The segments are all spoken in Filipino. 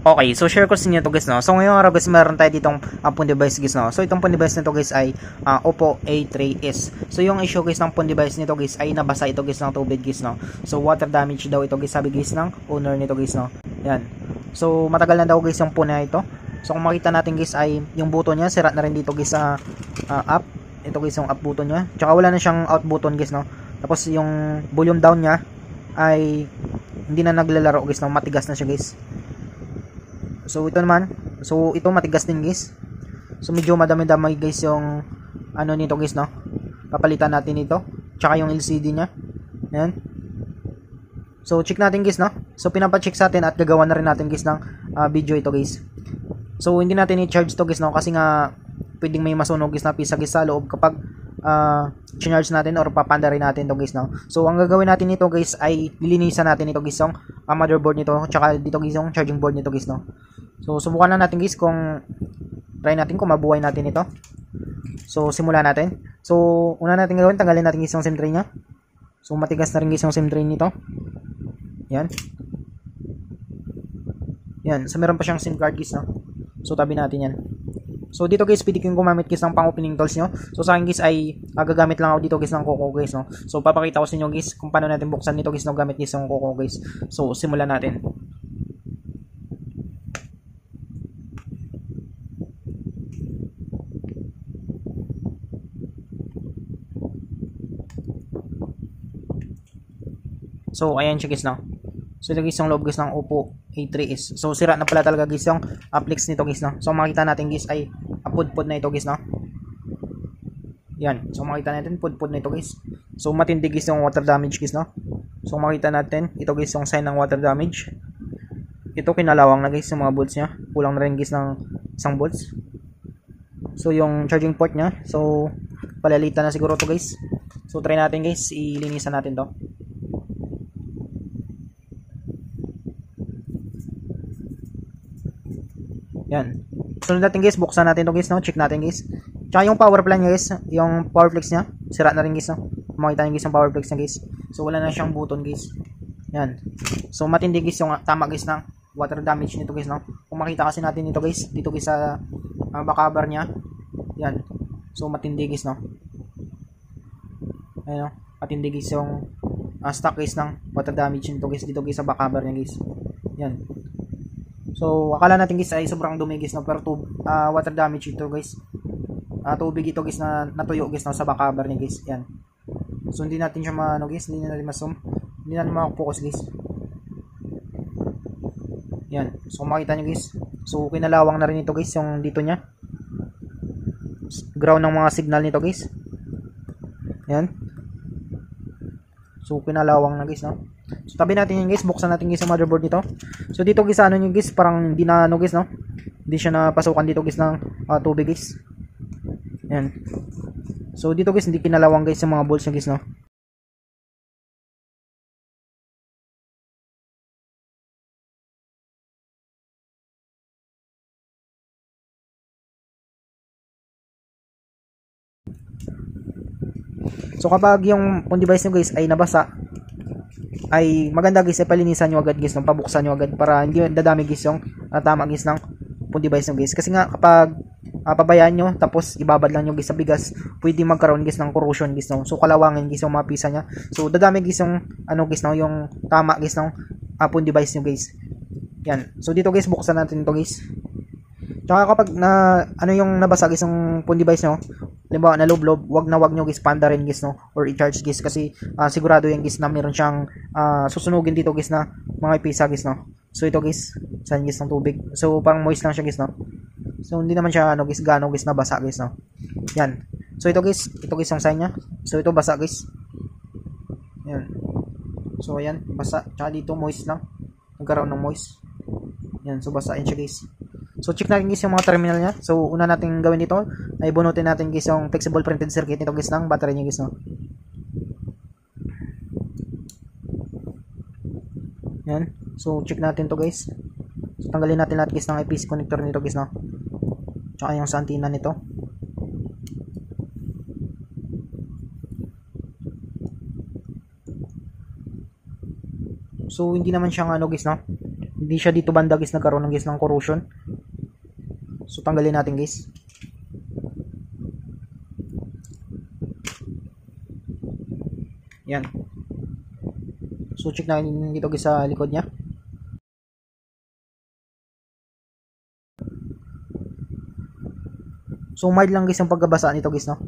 Okay, so share ko sa inyo to guys, no. So ngayong araw guys, meron tayo ditong phone device guys, no. So itong phone device nito guys ay Oppo A3s. So yung issue guys ng phone device nito guys ay nabasa ito guys ng tubig guys, no. So water damage daw ito guys, sabi guys ng owner nito guys, no. Yan. So matagal na daw guys yung phone na ito. So kung makita natin guys ay yung button niya sira na rin dito guys sa up. Ito guys yung up button niya. Tsaka wala na siyang out button guys, no. Tapos yung volume down niya ay hindi na naglalaro guys, no. Matigas na siya guys. So ito naman, so ito matigas din guys. So medyo madami-dami guys yung ano nito guys, no. Papalitan natin ito. Tsaka yung LCD niya. Ayan. So check natin guys, no. So pinapa-check sa atin at gagawa na rin natin guys ng video ito guys. So hindi natin i-charge to guys, no, kasi nga pwedeng may masunog guys na pisa guys sa loob kapag charge natin or papanda rin natin to guys, no. So ang gagawin natin nito guys ay lilinisan natin ito guys yung motherboard nito, tsaka dito guys yung charging board nito guys, no. So subukan na natin guys kung try natin kung mabuhay natin ito. So simulan natin. So una natin gagawin, tanggalin natin guys yung SIM tray nya. So matigas na rin guys yung SIM tray nito. Yan. Yan, so meron pa siyang SIM card guys, no. So tabi natin yan. So dito guys, pwede kayong gumamit guys ng pang-opening tools nyo. So sa akin guys ay gagamit lang ako dito guys ng Coco guys, no. So papakita ko sa inyo guys kung paano natin buksan nito guys, no, gamit guys ng Coco guys. So simulan natin. So ayan siya guys, no. So ito guys yung loob guys ng Oppo A3s. So sira na pala talaga guys yung flex nito guys, no. So makita natin guys ay pudpud na ito guys, no. Yan. So makita natin pudpud na ito guys. So matindi guys yung water damage guys, no. So makita natin ito guys yung sign ng water damage. Ito kinalawang na guys yung mga bolts niya. Kulang na rin guys ng isang bolts. So yung charging port niya, so palalitan na siguro to guys. So try natin guys, ilinisan natin to. Yan. Sunod natin guys, buksan natin to guys, no. Check natin guys. Tsaka yung power plan niya guys, yung power flex niya, sira na rin guys, no. Makita niyo guys yung power flex niya guys. So wala na siyang button guys. Yan. So matindi guys yung tama guys ng water damage nito guys, no. Kung makita kasi natin dito guys, dito guys sa backcover niya. Yan. So matindi guys, no. Ayun, no. Matindi guys yung stock guys ng water damage nito guys, dito guys sa backcover niya guys. Yan. So akala natin guys ay sobrang dumi guys, no, pero water damage ito guys. Tubig ito guys na natuyo guys, no, sa backcover niya guys. Yan. So hindi natin siya maano guys, hindi natin ma-zoom. Hindi natin ma-focus guys. Yan. So makita niyo guys. So kinalawang na rin ito guys yung dito niya. Ground ng mga signal nito guys. Yan. So kinalawang na guys, no. So tabi natin yan guys, buksan natin guys yung motherboard nito. So dito guys ano nyo guys, parang hindi na ano guys, no. Hindi siya napasukan dito guys ng tubig guys. Yan. So dito guys hindi kinalawang guys yung mga bolts niya guys, no. So kapag yung device nyo guys ay nabasa, ay maganda guys ay palinisan nyo agad guys, no? Pabuksan nyo agad para hindi dadami guys yung tama guys ng device nyo guys. Kasi nga kapag pabayaan nyo tapos ibabad lang nyo guys sa bigas, pwede magkaroon guys ng corrosion guys, no? So kalawangin guys yung mga pisa nya. So dadami guys yung ano guys, no, yung tama guys ng device nyo guys. Yan. So dito guys buksan natin ito guys. Tsaka kapag ano yung nabasa guys yung phone device nyo, halimbawa na loob, wag nyo guys panda rin guys, no, or i-charge guys kasi sigurado yan guys na meron siyang susunugin dito guys na mga pisa guys, no. So ito guys, saan guys ng tubig. So parang moist lang siya guys, no. So hindi naman siya ano guys, gano guys na basa guys, no. Yan. So ito guys yung sign niya. So ito basa guys. Yan. So ayan, basa. Tsaka dito moist lang. Nagkaroon ng moist. Yan, so basa yan siya guys. So check natin guys yung mga terminal niya. So una natin gawin dito ay bunutin natin guys yung flexible printed circuit nito guys ng battery niya guys, no. Yan. So check natin to guys. So tanggalin natin lahat guys ng IPC connector nito guys, no. Tsaka yung sa antenna nito. So hindi naman siya ano guys, no. Hindi siya dito banda guys nagkaroon ng guys ng corrosion. So tanggalin natin guys. Yan. So check natin dito guys sa likod niya. So mild lang guys ang pagkabasa nito guys, no.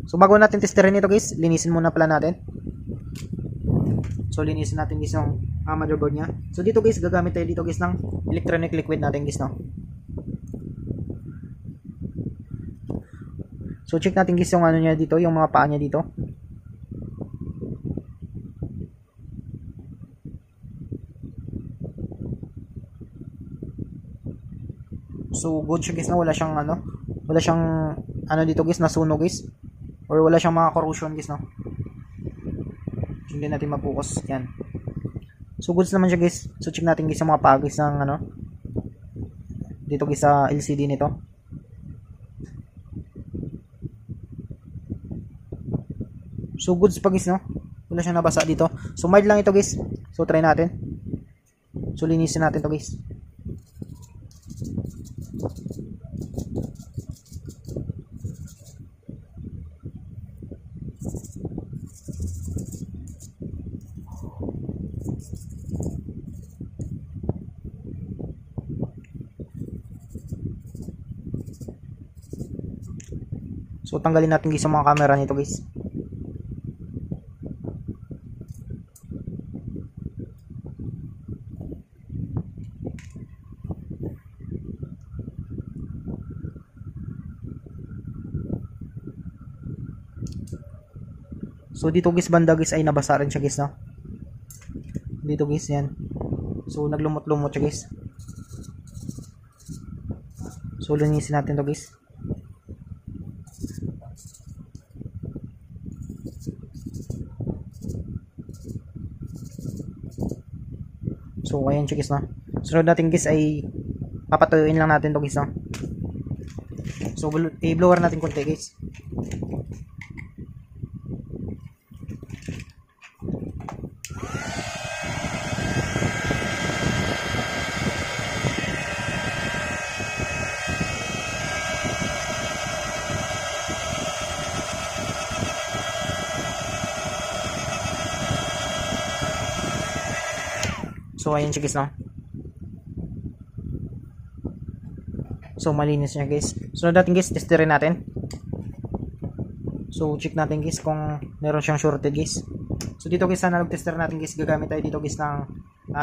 So bago natin testerin ito guys, linisin muna pala natin. So linisin natin guys yung motherboard niya. So dito guys, gagamit tayo dito guys ng electronic liquid natin guys, no. So check natin guys yung ano niya dito, yung mga paa niya dito. So good siya guys, na wala siyang ano dito guys, nasunog guys, or wala siyang mga corrosion guys, no. Hindi natin mapokus yan. So goods naman siya guys. So check natin guys yung mga paa guys ng ano dito guys sa LCD nito. So goods pa guys, no. Wala siyang nabasa dito. So mild lang ito guys. So try natin. So linisin natin to guys. So tanggalin natin guys yung mga camera nito guys. So dito guys banda guys ay nabasa rin siya guys, no. Dito guys yan. So naglumot-lumot siya guys. So linisin natin to guys. So ayan siya guys, no. Sunod natin guys ay papatuyuin lang natin to guys, no. So i-blower natin konti guys. So ayan siya guys, no. So malinis niya guys. So natin guys, testerin natin. So check natin guys kung meron siyang shorted guys. So dito guys, analog tester natin guys, gagamit tayo dito guys ng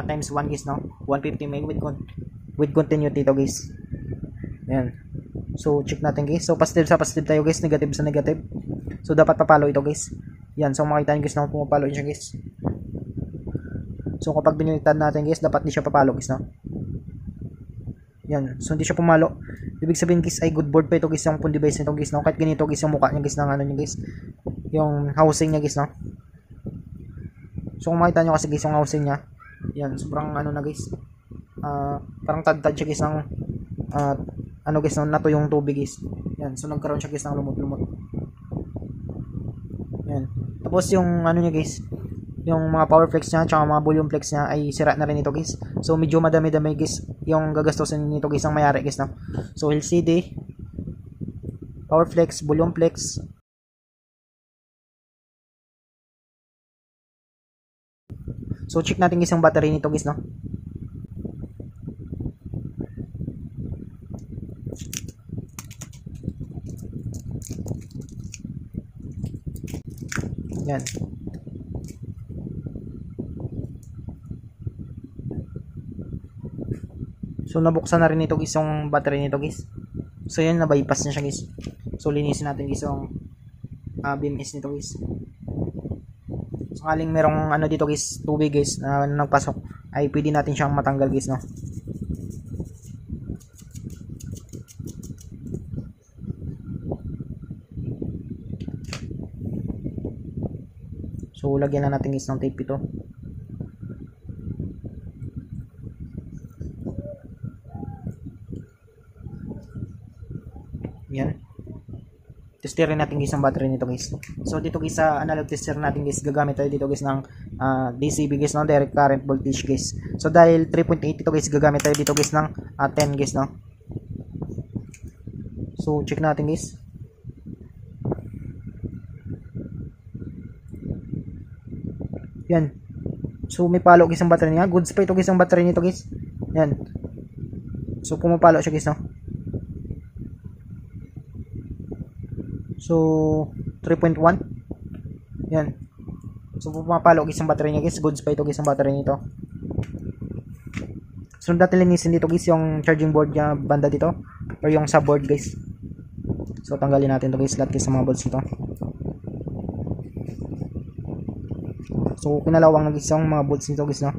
times 1 guys, no. 150 meg with continuity dito guys. Ayan. So check natin guys. So positive sa positive tayo guys, negative sa negative. So dapat papalo ito guys. Yan, so makita niyo guys na pumapalo siya guys. So kapag biniliktad natin guys, dapat di siya papalo guys, no. Yan, so hindi siya pumalo. Ibig sabihin guys ay good board pa ito guys yung phone device nito guys, no. Kahit ganito guys yung mukha niya guys ng ano niya guys, yung housing niya guys, no. So kung makita nyo kasi guys yung housing niya, yan, sobrang ano na guys, parang tad-tad siya guys ng ano guys, no, nato yung tubig guys. Yan, so nagkaroon siya guys ng lumot-lumot. Yan, tapos yung ano niya guys, yung mga power flex niya tsaka mga volume flex niya ay sira na rin ito guys. So medyo madami-dami guys yung gagastusin nito guys ang mayari guys, no. So LCD, power flex, volume flex. So check natin guys yung battery nito guys, no. Yan. So nabuksan na rin ito guys yung battery nito guys. So yan, na-bypass na siya guys. So linisin natin guys yung BMS nito guys. Sakaling merong ano dito guys, tubig guys na nagpasok, ay pwede natin siyang matanggal guys, no. So lagyan na natin guys ng tape ito. Yan. testerin natin guys ang battery nito guys. So dito guys sa analog tester natin guys, gagamit tayo dito guys ng DCV guys, no, direct current voltage guys. So dahil 3.8 ito guys, gagamit tayo dito guys ng 10 guys, no. So check natin guys. Yan. So may palo guys ang battery niya. Goods pa ito guys ang battery nito guys. Yan. So pumapalo siya guys, no. So 3.1. Yan. So pumapalo guys ang battery niya guys. Goods pa ito guys ang battery nito. So natin linisin dito guys yung charging board niya banda dito, or yung subboard guys. So tanggalin natin to guys, lahat guys sa mga bolts nito. So kinalawang na guys yung mga bolts nito guys, no.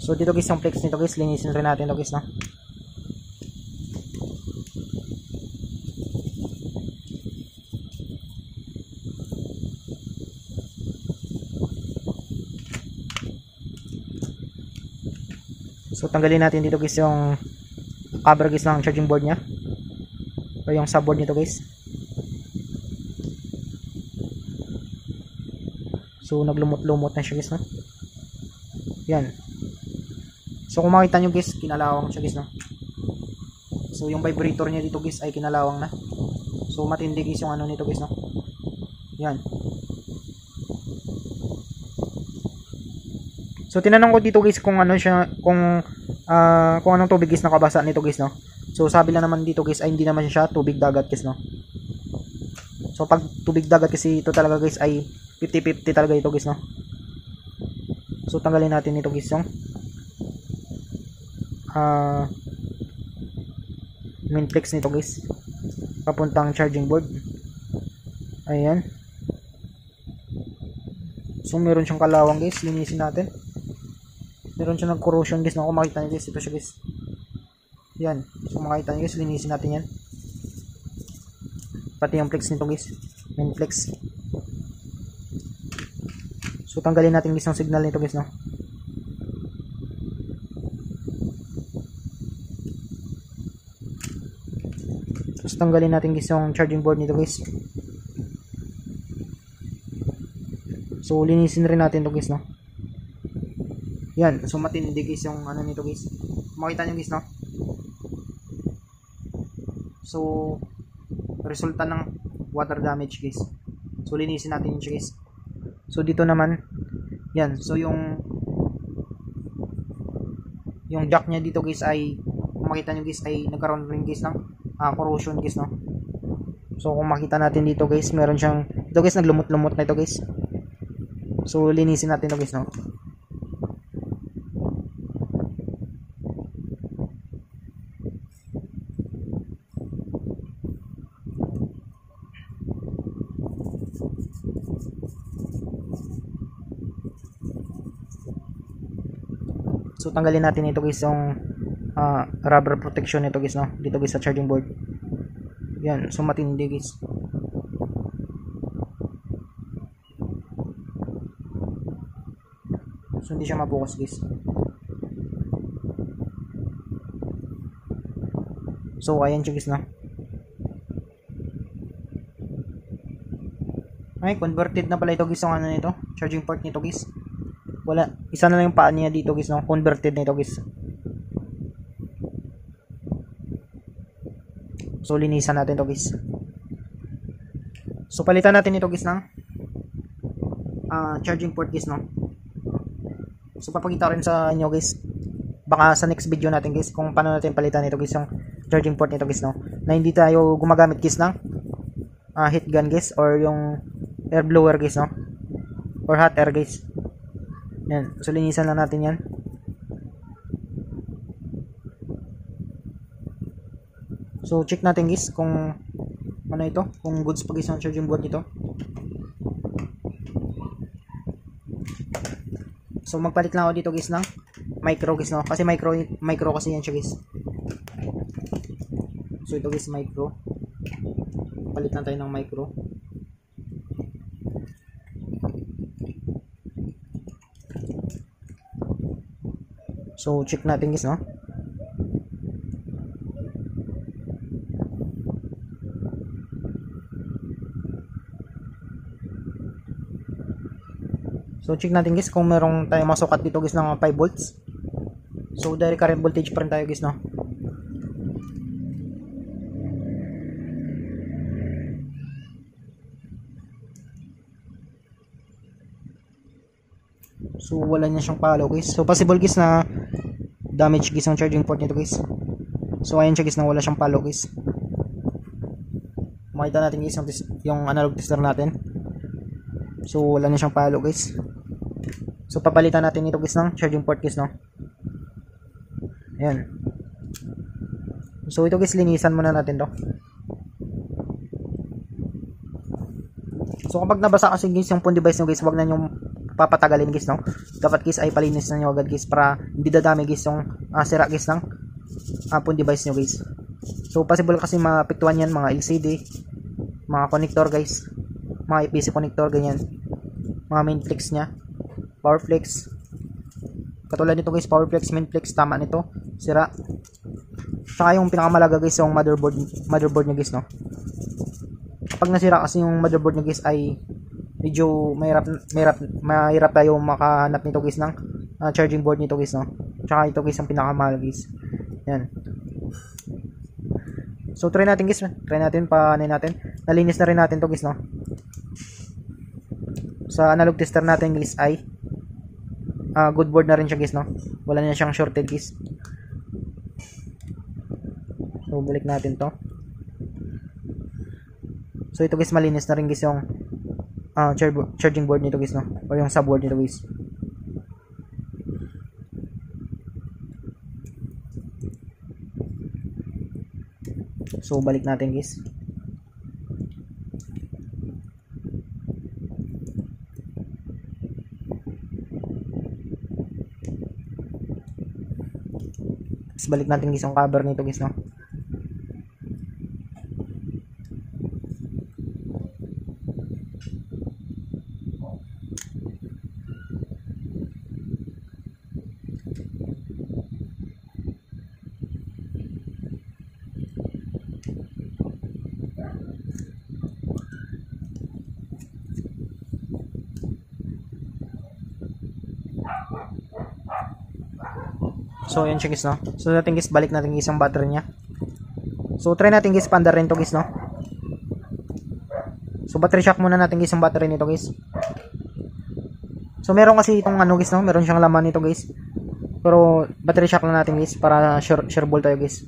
So dito guys yung flex nito guys, linisin rin natin to guys, no. So tanggalin natin dito guys yung cover guys ng charging board niya, o yung subboard nito guys. So naglumot-lumot na siya guys, no. Yan. So kung makita nyo guys, kinalawang siya guys, no. So yung vibrator niya dito guys ay kinalawang na. So matindi guys yung ano nito guys, no. Yan. So tinanong ko dito guys kung ano siya, kung anong tubig guys nakabasa nito guys, no. So sabi lang naman dito guys ay hindi naman siya tubig dagat guys, no. So pag tubig dagat kasi ito talaga guys ay 50-50 talaga ito guys, no. So tanggalin natin ito guys yung main flex nito guys papuntang charging board. Ayan. So meron siyang kalawang guys, linisin natin. Meron siyang corrosion guys, na kung makita nyo guys, ito siya guys. Yan. So makita nyo guys, linisin natin yan. Pati yung flex nito guys, main flex. So tanggalin natin guys ang signal nito guys, no. Tapos tanggalin natin guys yung charging board nito guys. So linisin rin natin to guys, no. Yan. So matindi guys yung ano nito guys. Makita nyo guys, no. So resulta ng water damage guys. So linisin natin yun guys. So dito naman, yan. So yung jack niya dito guys ay, kung makita nyo guys, ay nagkaroon rin guys ng corrosion guys, no. So kung makita natin dito guys, meron siyang, ito guys naglumot-lumot na ito guys. So linisin natin ito guys, no. So tanggalin natin ito guys yung rubber protection nito guys, no, dito guys sa charging board. Yan. So matindi guys. So hindi siya mabukas guys. So ayan siya guys, no. Ay, converted na pala ito guys yung ano nito, charging port nito guys. Wala, isa na lang yung paa niya dito guys, no. Converted na ito guys. So linisan natin to guys. So palitan natin ito guys ng charging port guys, no. So papakita rin sa inyo guys, baka sa next video natin guys, kung paano natin palitan ito guys yung charging port nito guys, no, na hindi tayo gumagamit guys ng heat gun guys, or yung air blower guys, no, or hot air guys. Yan. So linisan lang natin yan. So check natin guys kung ano ito, kung goods pa guys ang charging board nito. So magpalit lang ako dito guys ng micro guys, no, kasi micro kasi yan siya guys. So ito guys, micro. Palit lang tayo ng micro. So check natin guys, no? So check natin guys kung merong tayo masukat dito guys ng 5 volts. So direct current voltage pa rin tayo guys, no? So wala niya siyang palo guys. So possible guys na damage guys ang charging port nito guys. So ayun siya guys na wala siyang palo guys. Makita natin guys yung analog tester natin. So wala na siyang palo guys. So papalitan natin ito guys ng charging port guys, no? Ayan. So ito guys, linisan muna natin to. So kapag nabasa kasi guys yung phone device nyo guys, wag na yung papatagalin guys, no? Dapat guys ay palinis na nyo agad guys para hindi dadami guys yung sira guys ng phone device nyo guys. So possible kasi maapektuhan yan mga LCD, mga connector guys, mga EPC connector ganyan, mga main flex nya, power flex. Katulad nito guys, power flex, main flex, tama nito, sira. Saka yung pinakamalaga guys yung motherboard nya guys, no? Kapag nasira kasi yung motherboard nya guys ay medyo mahirap tayo makahanap nito guys ng charging board nito guys, no? Tsaka ito guys ang pinakamahal guys. Yan. So try natin guys, paano natin. Nalinis na rin natin to guys, no? Sa analog tester natin guys ay good board na rin siya guys, no? Wala na siyang shorted guys. So balik natin to. So ito guys, malinis na rin guys yung charging board nito guys, no? O yung subboard nito guys. So balik natin guys. Balik natin guys yung cover nito guys, no? So yan siya guys, no? So natin guys, balik natin guys ang battery niya. So try natin guys paandar rin to guys, no? So battery shock muna natin guys ang battery nito guys. So meron kasi itong ano guys, no? Meron siyang laman nito guys. Pero battery shock lang natin guys para sure ball tayo guys.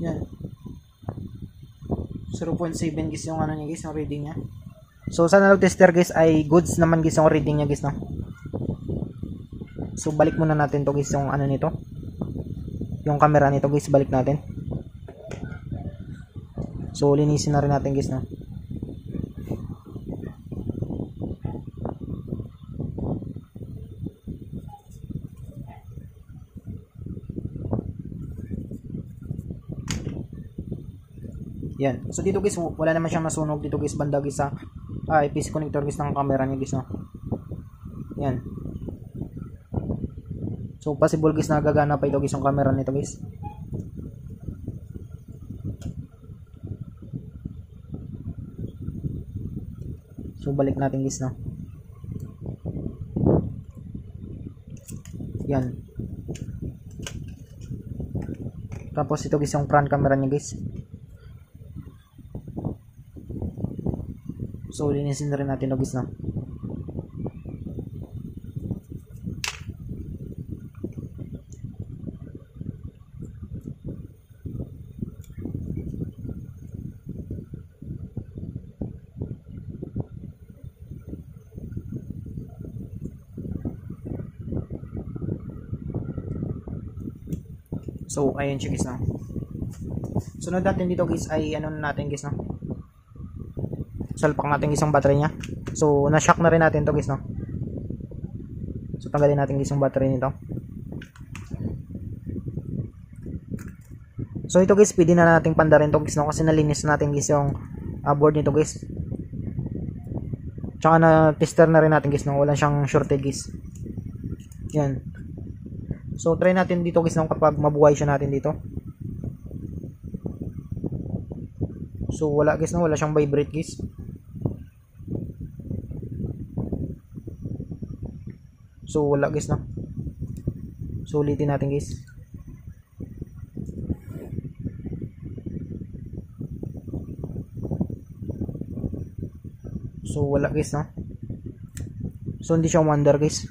Yan. 0.7 guys yung ano niya guys, yung reading niya. So sa analog tester guys ay goods naman guys yung reading niya guys, no? So balik muna natin to guys yung ano nito. Yung camera nito guys, balik natin. So linisin na rin natin guys, no? Yan. So dito guys, wala naman siyang nasunog dito guys, banda guys sa EPC connector guys ng camera niya guys, no? Yan. So possible guys na gagana pa ito guys yung camera nito guys. So balik natin guys, no? Yan. Tapos ito guys yung front camera niya guys. So linisin na rin natin ito guys, no? So ayun siya guys, no? Sunod natin dito guys ay ano natin guys no. Salpak natin guys ang battery niya. So na-shock na rin natin to guys no. So tanggalin natin guys yung battery nito. So ito guys, pwede na nating pandarin to guys no kasi nalinis natin guys yung board nito guys. Tsaka na tester na rin natin guys no, wala siyang shorted guys. Yan. So try natin dito guys no kapag mabuhay siya natin dito. So wala guys no, wala siyang vibrate guys. So wala guys no. So ulitin natin guys. So wala guys no. So hindi siya umandar guys.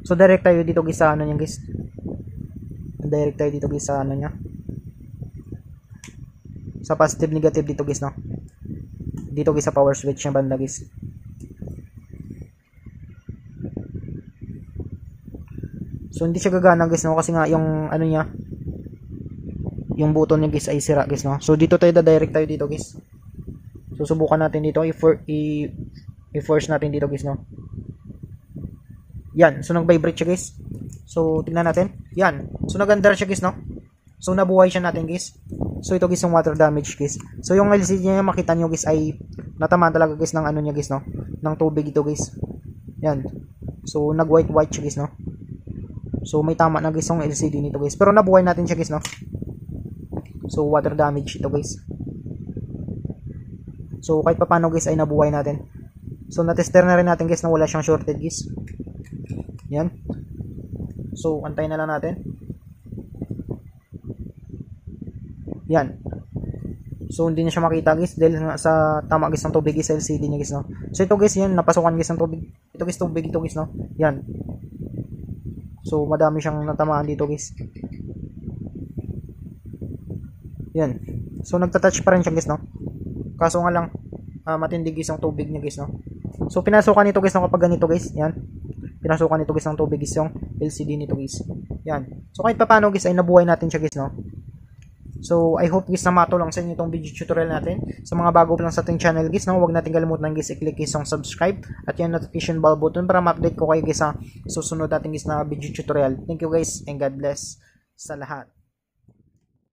So direct tayo dito guys sa ano niya guys. Direct tayo dito guys sa ano niya. Sa positive negative dito guys no. Dito guys sa power switch niya banda guys. So hindi siya gagana guys no kasi nga yung ano niya, yung button niya guys ay sira guys no. So dito tayo direct tayo dito guys. So subukan natin dito i-force natin dito guys no. Yan, so nag-vibrate siya guys. So tingnan natin. Yan. So nag-under siya guys no. So nabuhay siya natin guys. So ito guys yung water damage guys. So yung LCD niya makita nyo guys ay natamaan talaga guys ng ano niya guys no. Ng tubig ito guys. Yan. So nag white siya guys no. So may tama na guys yung LCD nito guys. Pero nabuhay natin siya guys no. So water damage ito guys. So kahit pa paano guys ay nabuhay natin. So na-tester na rin natin guys na wala siyang shorted guys. Yan. So antayin na lang natin. Yan. So hindi niya siya makita guys dahil sa tama guys ng tubig guys sa LCD niya guys no. So ito guys yan napasukan guys ng tubig. Ito guys tubig ito guys no. Yan. So madami siyang natamaan dito guys. Yan. So nagta-touch pa rin siya guys no. Kaso nga lang matindi guys ang tubig niya guys no. So pinasukan nito guys no kapag ganito guys. Yan. Pinasukan nito guys ng tubig guys yung LCD nito guys. Yan. So kahit pa paano guys ay nabuhay natin siya guys no. So I hope guys na matulong sa inyo itong video tutorial natin. Sa mga bago pa lang sa ating channel guys no, huwag natin kalimutan guys i-click guys yung subscribe at yung notification bell button para ma-update ko kayo guys sa susunod natin guys na video tutorial. Thank you guys and God bless sa lahat.